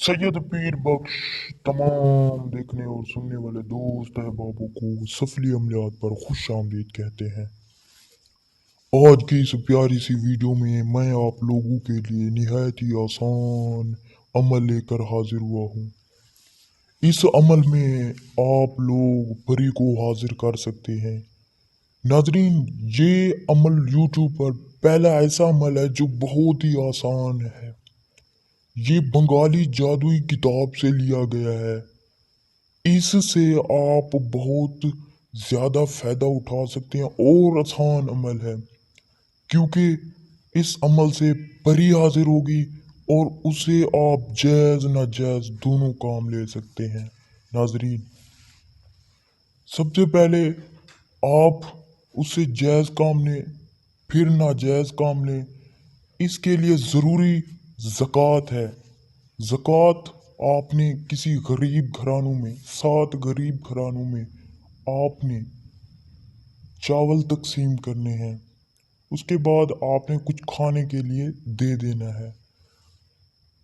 सैयद पीर बख्श तमाम देखने और सुनने वाले दोस्त अहबाबों को सफली अमलियात पर खुश आमदीद कहते हैं। आज की इस प्यारी सी वीडियो में मैं आप लोगों के लिए निहायत ही आसान अमल लेकर हाजिर हुआ हूँ। इस अमल में आप लोग परी को हाजिर कर सकते हैं। नाजरीन, ये अमल यूट्यूब पर पहला ऐसा अमल है जो बहुत ही आसान है। ये बंगाली जादुई किताब से लिया गया है। इससे आप बहुत ज़्यादा फ़ायदा उठा सकते हैं और आसान अमल है, क्योंकि इस अमल से परी हाजिर होगी और उसे आप जायज़ नाजायज़ दोनों काम ले सकते हैं। नाजरीन, सबसे पहले आप उससे जायज़ काम लें, फिर नाजायज़ काम लें। इसके लिए ज़रूरी ज़कात है। ज़कात आपने किसी गरीब घरानों में, 7 गरीब घरानों में आपने चावल तकसीम करने हैं। उसके बाद आपने कुछ खाने के लिए दे देना है।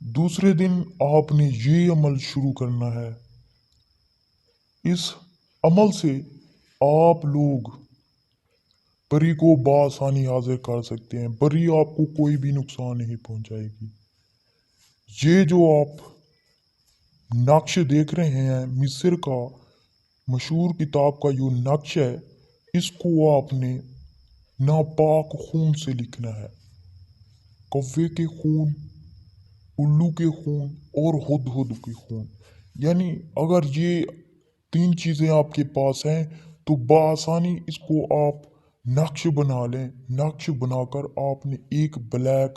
दूसरे दिन आपने ये अमल शुरू करना है। इस अमल से आप लोग परी को बआसानी हाजिर कर सकते हैं। परी आपको कोई भी नुकसान नहीं पहुंचाएगी। ये जो आप नक्श देख रहे हैं, मिस्र का मशहूर किताब का जो नक्श है, इसको आपने नापाक खून से लिखना है। कौवे के खून, उल्लू के खून और हुदहुद के खून। यानी अगर ये 3 चीज़ें आपके पास हैं तो बआसानी इसको आप नक्श बना लें। नक्श बनाकर आपने एक ब्लैक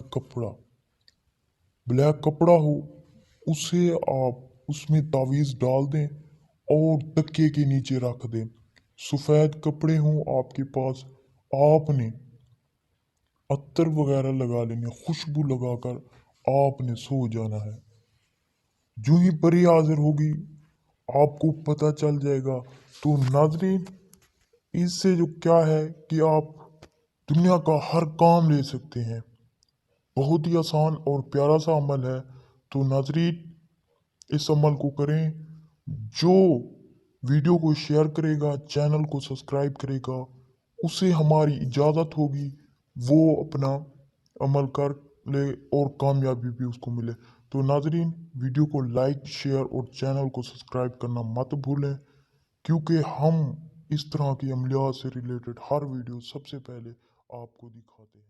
कपड़ा हो, उसे आप उसमें तावीज़ डाल दें और तकिए के नीचे रख दें। सफ़ेद कपड़े हों आपके पास, आपने अत्तर वगैरह लगा लेंगे, खुशबू लगाकर आपने सो जाना है। जो ही परी हाजिर होगी आपको पता चल जाएगा। तो नाजरीन, इससे जो क्या है कि आप दुनिया का हर काम ले सकते हैं। बहुत ही आसान और प्यारा सा अमल है। तो नाजरीन, इस अमल को करें। जो वीडियो को शेयर करेगा, चैनल को सब्सक्राइब करेगा, उसे हमारी इजाज़त होगी वो अपना अमल कर ले और कामयाबी भी उसको मिले। तो नाजरीन, वीडियो को लाइक, शेयर और चैनल को सब्सक्राइब करना मत भूलें, क्योंकि हम इस तरह की अमलियात से रिलेटेड हर वीडियो सबसे पहले आपको दिखाते हैं।